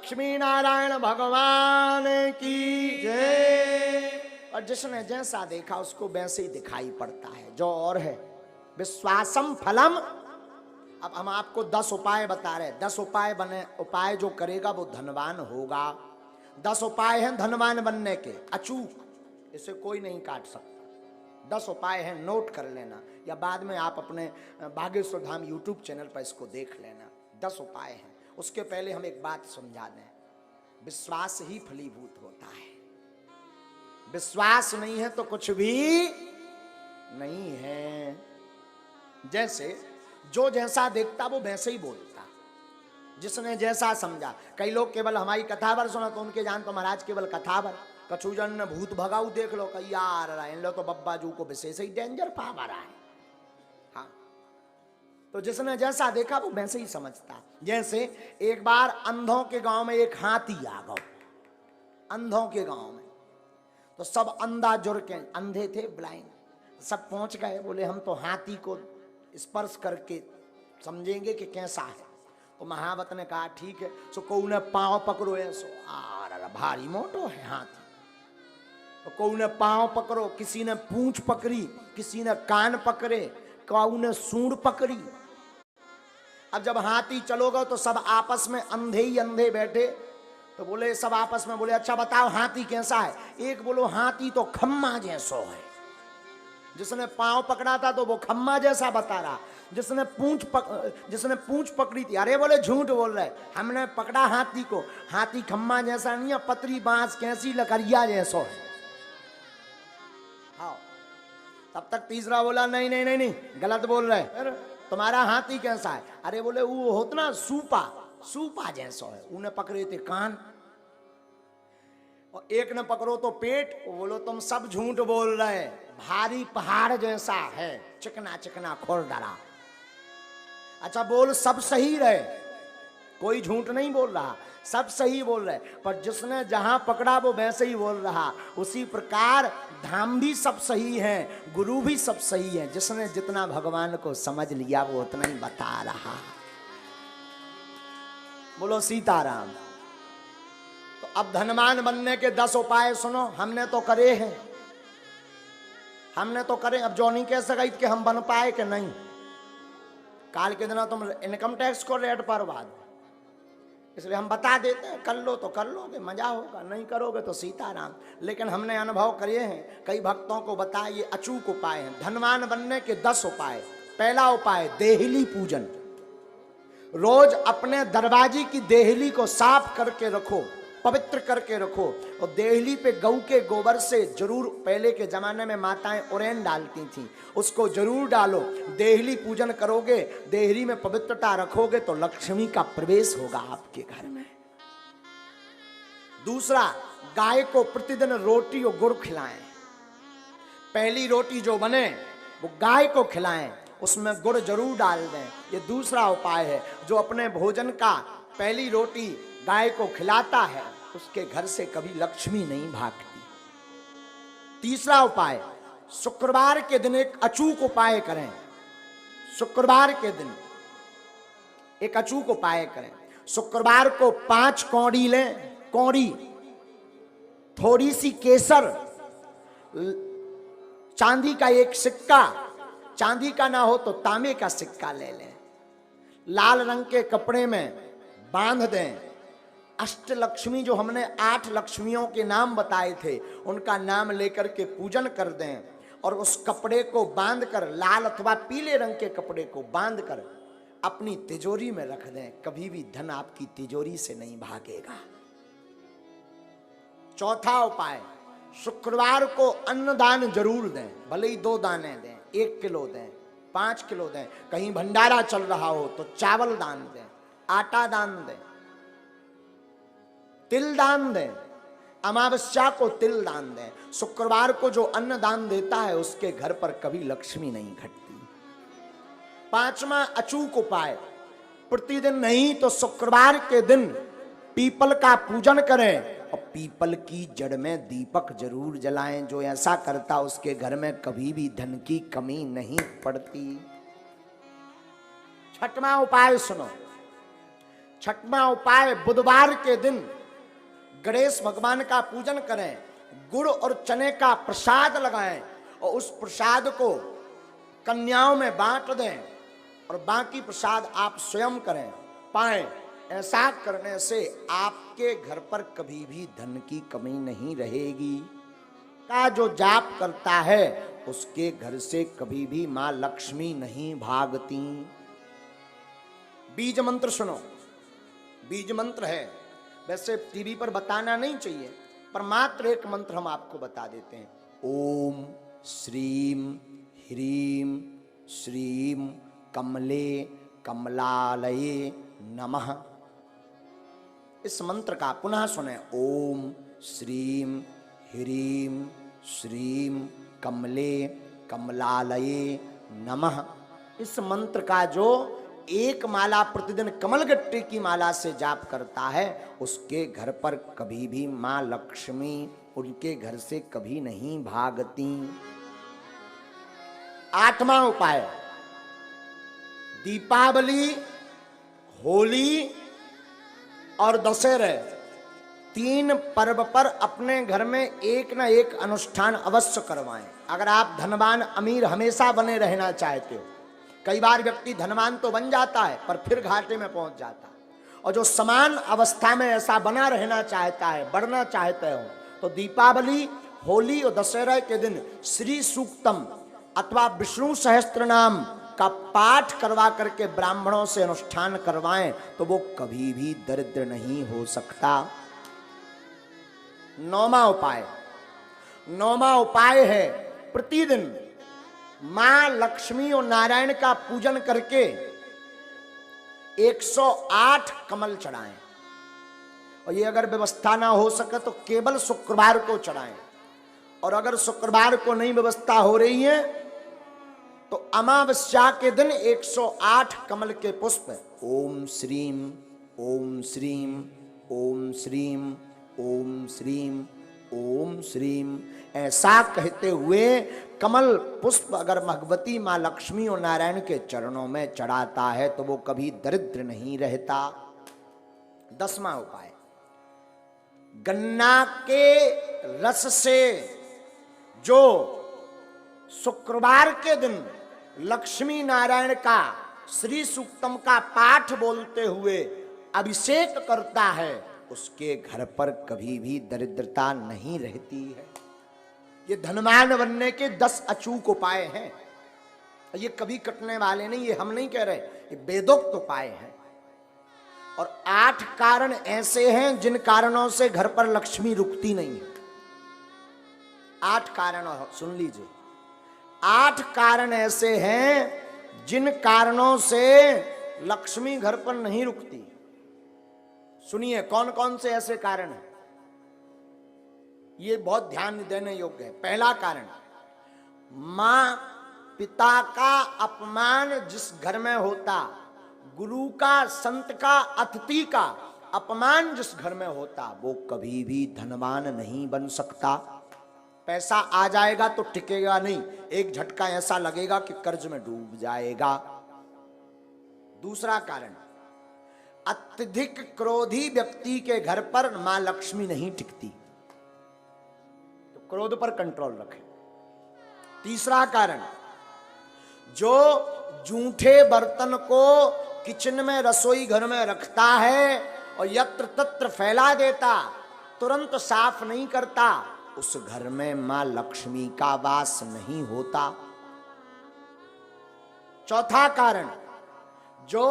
लक्ष्मी नारायण भगवान की जय। और जिसने जैसा देखा उसको वैसे ही दिखाई पड़ता है, जो और है विश्वासम फलम। अब हम आपको 10 उपाय बता रहे हैं, 10 उपाय बने, उपाय जो करेगा वो धनवान होगा। 10 उपाय हैं धनवान बनने के, अचूक, इसे कोई नहीं काट सकता। 10 उपाय हैं, नोट कर लेना, या बाद में आप अपने बागेश्वर धाम यूट्यूब चैनल पर इसको देख लेना। 10 उपाय हैं। उसके पहले हम एक बात समझा दें, विश्वास ही फलीभूत होता है। विश्वास नहीं है तो कुछ भी नहीं है। जैसे जो जैसा देखता वो वैसे ही बोलता, जिसने जैसा समझा। कई लोग केवल हमारी कथावर सुना तो उनके जान तो महाराज केवल कथावर, कछुजन ने भूत भगाऊ देख लो, कई यार इन लो तो बब्बा जू को विशेष ही डेंजर पावर है। हाँ, तो जिसने जैसा देखा वो वैसे ही समझता। जैसे एक बार अंधों के गांव में एक हाथी आ गया, अंधों के गांव में, तो सब अंधा जुड़ के, अंधे थे ब्लाइंड, सब पहुंच गए, बोले हम तो हाथी को स्पर्श करके समझेंगे कि कैसा है। तो महावत ने कहा ठीक है। सो को ने पांव पकड़ो है, सो भारी मोटो है हाथी। तो को ने पांव पकड़ो, किसी ने पूंछ पकड़ी, किसी ने कान पकड़े, काऊ ने सूंड पकड़ी। अब जब हाथी चलोगे तो सब आपस में अंधे ही अंधे बैठे, तो बोले सब आपस में बोले अच्छा बताओ हाथी कैसा है। एक बोलो हाथी तो खम्मा जैसो है। जिसने पांव पकड़ा था तो वो खम्मा जैसा बता रहा, जिसने पूंछ पकड़ी थी, अरे बोले झूठ बोल रहे, हमने पकड़ा हाथी को, हाथी खम्मा जैसा नहीं है, पतरी बांस कैसी लकड़िया जैसो है। हाँ, तब तक तीसरा बोला नहीं नहीं नहीं नहीं गलत बोल रहे, तुम्हारा हाथी कैसा है। अरे बोले वो होता ना सूपा, सूपा जैसो है। उन्हें पकड़े थे कान, और एक ने पकड़ो तो पेट। बोलो तुम सब झूठ बोल रहे, भारी पहाड़ जैसा है, चिकना चिकना खुरदरा। अच्छा बोल सब सही रहे, कोई झूठ नहीं बोल रहा, सब सही बोल रहे, पर जिसने जहां पकड़ा वो वैसे ही बोल रहा। उसी प्रकार धाम भी सब सही है, गुरु भी सब सही है, जिसने जितना भगवान को समझ लिया वो उतना ही बता रहा। बोलो सीताराम। तो अब धनवान बनने के 10 उपाय सुनो, हमने तो करे हैं, हमने तो करे। अब जो नहीं कह सका कि हम बन पाए कि नहीं। काल के दिन तुम इनकम टैक्स को रेट पर बाद, इसलिए हम बता देते हैं, कर लो तो कर लोगे, मजा होगा, नहीं करोगे तो सीताराम। लेकिन हमने अनुभव करे हैं, कई भक्तों को बताया, ये अचूक उपाय हैं धनवान बनने के 10 उपाय। पहला उपाय देहली पूजन। रोज अपने दरवाजे की देहली को साफ करके रखो, पवित्र करके रखो। और देहली पे गऊ के गोबर से जरूर, पहले के जमाने में माताएं उरेन डालती थीं, उसको जरूर डालो। देहली पूजन करोगे, देहली में पवित्रता रखोगे तो लक्ष्मी का प्रवेश होगा आपके घर में। दूसरा, गाय को प्रतिदिन रोटी और गुड़ खिलाएं। पहली रोटी जो बने वो गाय को खिलाएं, उसमें गुड़ जरूर डाल दें। ये दूसरा उपाय है। जो अपने भोजन का पहली रोटी गाय को खिलाता है उसके घर से कभी लक्ष्मी नहीं भागती। तीसरा उपाय, शुक्रवार के दिन एक अचूक उपाय करें। शुक्रवार के दिन एक अचूक उपाय करें। शुक्रवार को 5 कौड़ी लें, कौड़ी, थोड़ी सी केसर, चांदी का एक सिक्का, चांदी का ना हो तो तांबे का सिक्का ले लें, लाल रंग के कपड़े में बांध दें। अष्टलक्ष्मी, जो हमने 8 लक्ष्मियों के नाम बताए थे, उनका नाम लेकर के पूजन कर दें। और उस कपड़े को बांधकर, लाल अथवा पीले रंग के कपड़े को बांधकर अपनी तिजोरी में रख दें। कभी भी धन आपकी तिजोरी से नहीं भागेगा। चौथा उपाय, शुक्रवार को अन्नदान जरूर दें, भले ही 2 दाने दें, 1 किलो दें, 5 किलो दें। कहीं भंडारा चल रहा हो तो चावल दान दें, आटा दान दें, तिल दान दें, अमावस्या को तिल दान दें। शुक्रवार को जो अन्न दान देता है उसके घर पर कभी लक्ष्मी नहीं घटती। 5वां अचूक उपाय, प्रतिदिन नहीं तो शुक्रवार के दिन पीपल का पूजन करें और पीपल की जड़ में दीपक जरूर जलाएं। जो ऐसा करता उसके घर में कभी भी धन की कमी नहीं पड़ती। 6वां उपाय सुनो। छठवां उपाय, बुधवार के दिन गणेश भगवान का पूजन करें, गुड़ और चने का प्रसाद लगाएं और उस प्रसाद को कन्याओं में बांट दें और बाकी प्रसाद आप स्वयं करें पाएं। ऐसा करने से आपके घर पर कभी भी धन की कमी नहीं रहेगी। का जो जाप करता है उसके घर से कभी भी मां लक्ष्मी नहीं भागती। बीज मंत्र सुनो, बीज मंत्र है, वैसे टीवी पर बताना नहीं चाहिए, पर मात्र एक मंत्र हम आपको बता देते हैं। ओम श्रीम ह्रीम श्रीम कमले कमलालये नमः। इस मंत्र का पुनः सुने। ओम श्रीम ह्रीम श्रीम कमले कमलालये नमः। इस मंत्र का जो एक माला प्रतिदिन कमलगट्टे की माला से जाप करता है उसके घर पर कभी भी मां लक्ष्मी उनके घर से कभी नहीं भागती। आठवां उपाय, दीपावली, होली और दशहरे, तीन पर्व पर अपने घर में एक न एक अनुष्ठान अवश्य करवाएं। अगर आप धनवान अमीर हमेशा बने रहना चाहते हो, कई बार व्यक्ति धनवान तो बन जाता है पर फिर घाटे में पहुंच जाता है, और जो समान अवस्था में ऐसा बना रहना चाहता है, बढ़ना चाहते हो, तो दीपावली, होली और दशहरा के दिन श्री सूक्तम अथवा विष्णु सहस्त्र नाम का पाठ करवा करके ब्राह्मणों से अनुष्ठान करवाएं तो वो कभी भी दरिद्र नहीं हो सकता। नौवां उपाय है प्रतिदिन मां लक्ष्मी और नारायण का पूजन करके 108 कमल चढ़ाएं, और ये अगर व्यवस्था ना हो सके तो केवल शुक्रवार को चढ़ाएं, और अगर शुक्रवार को नहीं व्यवस्था हो रही है तो अमावस्या के दिन 108 कमल के पुष्प ओम श्रीम ओम श्रीम ओम श्रीम ओम श्रीम ओम श्रीम ऐसा कहते हुए कमल पुष्प अगर भगवती मां लक्ष्मी और नारायण के चरणों में चढ़ाता है तो वो कभी दरिद्र नहीं रहता। 10वां उपाय, गन्ना के रस से जो शुक्रवार के दिन लक्ष्मी नारायण का श्री सूक्तम का पाठ बोलते हुए अभिषेक करता है उसके घर पर कभी भी दरिद्रता नहीं रहती है। ये धनवान बनने के 10 अचूक उपाय हैं, ये कभी कटने वाले नहीं, ये हम नहीं कह रहे, ये वेदोक्त उपाय हैं। और 8 कारण ऐसे हैं जिन कारणों से घर पर लक्ष्मी रुकती नहीं है। 8 कारण सुन लीजिए, 8 कारण ऐसे हैं जिन कारणों से लक्ष्मी घर पर नहीं रुकती। सुनिए कौन कौन से ऐसे कारण हैं, ये बहुत ध्यान देने योग्य है। पहला कारण, मां पिता का अपमान जिस घर में होता, गुरु का, संत का, अतिथि का अपमान जिस घर में होता, वो कभी भी धनवान नहीं बन सकता। पैसा आ जाएगा तो टिकेगा नहीं, एक झटका ऐसा लगेगा कि कर्ज में डूब जाएगा। दूसरा कारण, अत्यधिक क्रोधी व्यक्ति के घर पर मां लक्ष्मी नहीं टिकती, तो क्रोध पर कंट्रोल रखें। तीसरा कारण, जो जूठे बर्तन को किचन में, रसोई घर में रखता है और यत्र तत्र फैला देता, तुरंत साफ नहीं करता, उस घर में मां लक्ष्मी का वास नहीं होता। चौथा कारण, जो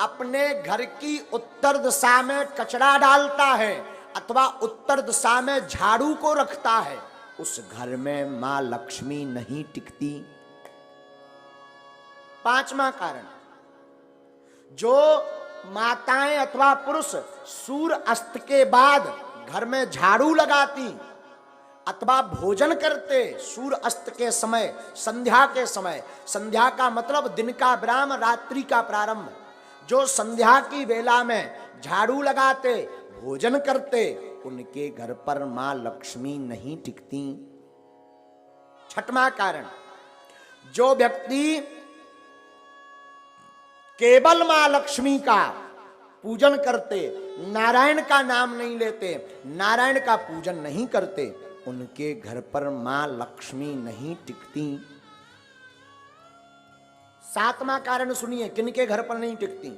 अपने घर की उत्तर दिशा में कचरा डालता है अथवा उत्तर दिशा में झाड़ू को रखता है, उस घर में मां लक्ष्मी नहीं टिकती। पांचवा कारण, जो माताएं अथवा पुरुष सूर्य अस्त के बाद घर में झाड़ू लगाती अथवा भोजन करते सूर्य अस्त के समय, संध्या के समय, संध्या का मतलब दिन का विराम, रात्रि का प्रारंभ, जो संध्या की वेला में झाड़ू लगाते, भोजन करते, उनके घर पर मां लक्ष्मी नहीं टिकती। छठवां कारण, जो व्यक्ति केवल मां लक्ष्मी का पूजन करते, नारायण का नाम नहीं लेते, नारायण का पूजन नहीं करते, उनके घर पर मां लक्ष्मी नहीं टिकती। सातवां कारण सुनिए, किनके घर पर नहीं टिकती?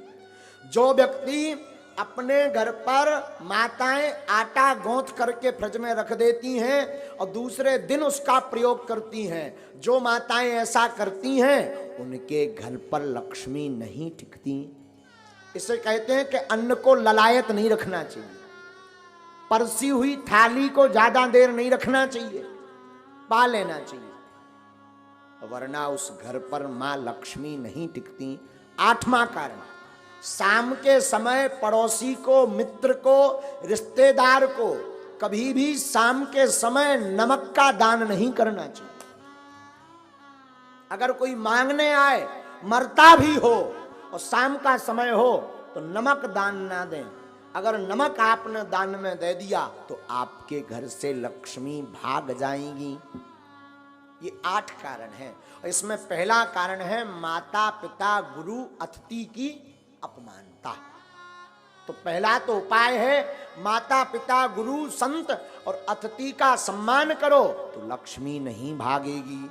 जो व्यक्ति अपने घर पर माताएं आटा गूंथ करके फ्रिज में रख देती हैं और दूसरे दिन उसका प्रयोग करती हैं, जो माताएं ऐसा करती हैं उनके घर पर लक्ष्मी नहीं टिकती। इसे कहते हैं कि अन्न को ललायत नहीं रखना चाहिए, परसी हुई थाली को ज्यादा देर नहीं रखना चाहिए, पा लेना चाहिए, वरना उस घर पर मां लक्ष्मी नहीं टिकती। आठवां कारण, शाम के समय पड़ोसी को, मित्र को, रिश्तेदार को कभी भी शाम के समय नमक का दान नहीं करना चाहिए। अगर कोई मांगने आए, मरता भी हो और शाम का समय हो तो नमक दान ना दें। अगर नमक आपने दान में दे दिया तो आपके घर से लक्ष्मी भाग जाएंगी। ये 8 कारण हैं। इसमें पहला कारण है माता पिता गुरु अतिथि की अपमानता। तो पहला तो उपाय है माता पिता गुरु संत और अतिथि का सम्मान करो तो लक्ष्मी नहीं भागेगी।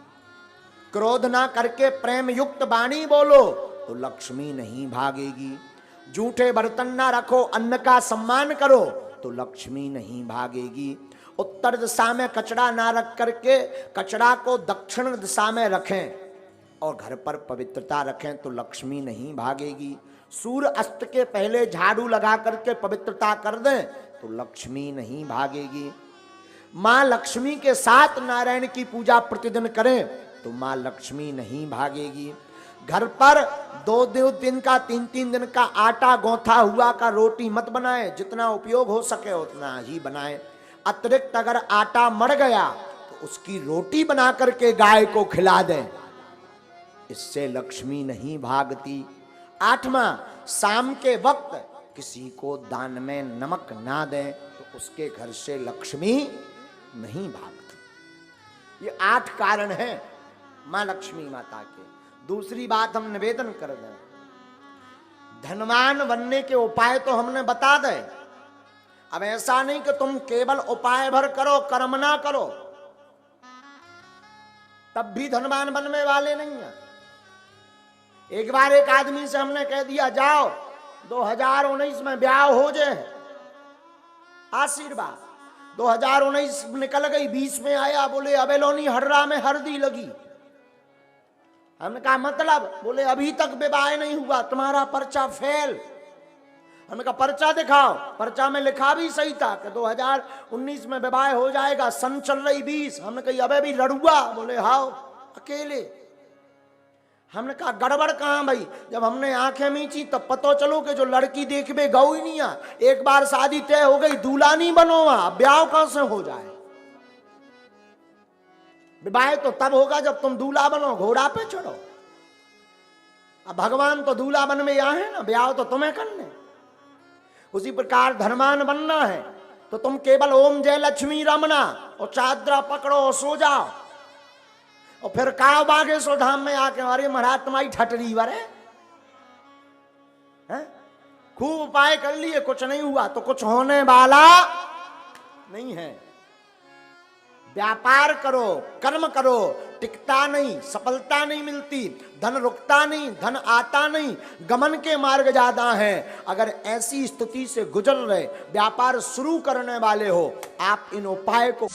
क्रोध ना करके प्रेम युक्त वाणी बोलो तो लक्ष्मी नहीं भागेगी। झूठे बर्तन ना रखो, अन्न का सम्मान करो तो लक्ष्मी नहीं भागेगी। उत्तर दिशा में कचरा ना रख करके कचरा को दक्षिण दिशा में रखें और घर पर पवित्रता रखें तो लक्ष्मी नहीं भागेगी। सूर्य अस्त के पहले झाड़ू लगा करके पवित्रता कर दें तो लक्ष्मी नहीं भागेगी। मां लक्ष्मी के साथ नारायण की पूजा प्रतिदिन करें तो मां लक्ष्मी नहीं भागेगी। घर पर 2-2 दिन का 3-3 दिन का आटा गौथा हुआ का रोटी मत बनाएं, जितना उपयोग हो सके उतना ही बनाएं। अतिरिक्त अगर आटा मर गया तो उसकी रोटी बना करके गाय को खिला दें, इससे लक्ष्मी नहीं भागती। 8वां, शाम के वक्त किसी को दान में नमक ना दें तो उसके घर से लक्ष्मी नहीं भागती। ये 8 कारण हैं मां लक्ष्मी माता के। दूसरी बात हम निवेदन कर दें, धनवान बनने के उपाय तो हमने बता दे। अब ऐसा नहीं कि तुम केवल उपाय भर करो, कर्म ना करो, तब भी धनवान बनने वाले नहीं है। एक बार एक आदमी से हमने कह दिया जाओ 2019 में ब्याह हो जाए, आशीर्वाद। 2019 निकल गई, 20 में आया, बोले अबेलोनी हर्रा में हरदी लगी। हमने कहा मतलब? बोले अभी तक विवाह नहीं हुआ, तुम्हारा पर्चा फेल। हमने कहा पर्चा दिखाओ। पर्चा में लिखा भी सही था कि 2019 में विवाह हो जाएगा, सन चल रही 20। हमने कहा अबे भी लड़ुआ? बोले हाओ अकेले। हमने कहा गड़बड़ कहां भाई? जब हमने आंखें मींची तब पता चलो कि जो लड़की देखबे गौ ही नहीं आ। एक बार शादी तय हो गई, दूल्हा नहीं बनो, वहां ब्याह कहां से हो जाए? विवाह तो तब होगा जब तुम दूल्हा बनो, घोड़ा पे चढ़ो। अब भगवान तो दूल्हा बन में यहाँ है ना, ब्याह तो तुम्हें करने। उसी प्रकार धनवान बनना है तो तुम केवल ओम जय लक्ष्मी रमना और चादरा पकड़ो और सो जाओ और फिर काव बागेश्वर धाम में आके अरे महाराज तुम्हारी ठटरी वरे हैं, खूब उपाय कर लिए, कुछ नहीं हुआ तो कुछ होने वाला नहीं है। व्यापार करो, कर्म करो, टिकता नहीं, सफलता नहीं मिलती, धन रुकता नहीं, धन आता नहीं, गमन के मार्ग ज्यादा हैं। अगर ऐसी स्थिति से गुजर रहे, व्यापार शुरू करने वाले हो, आप इन उपाय को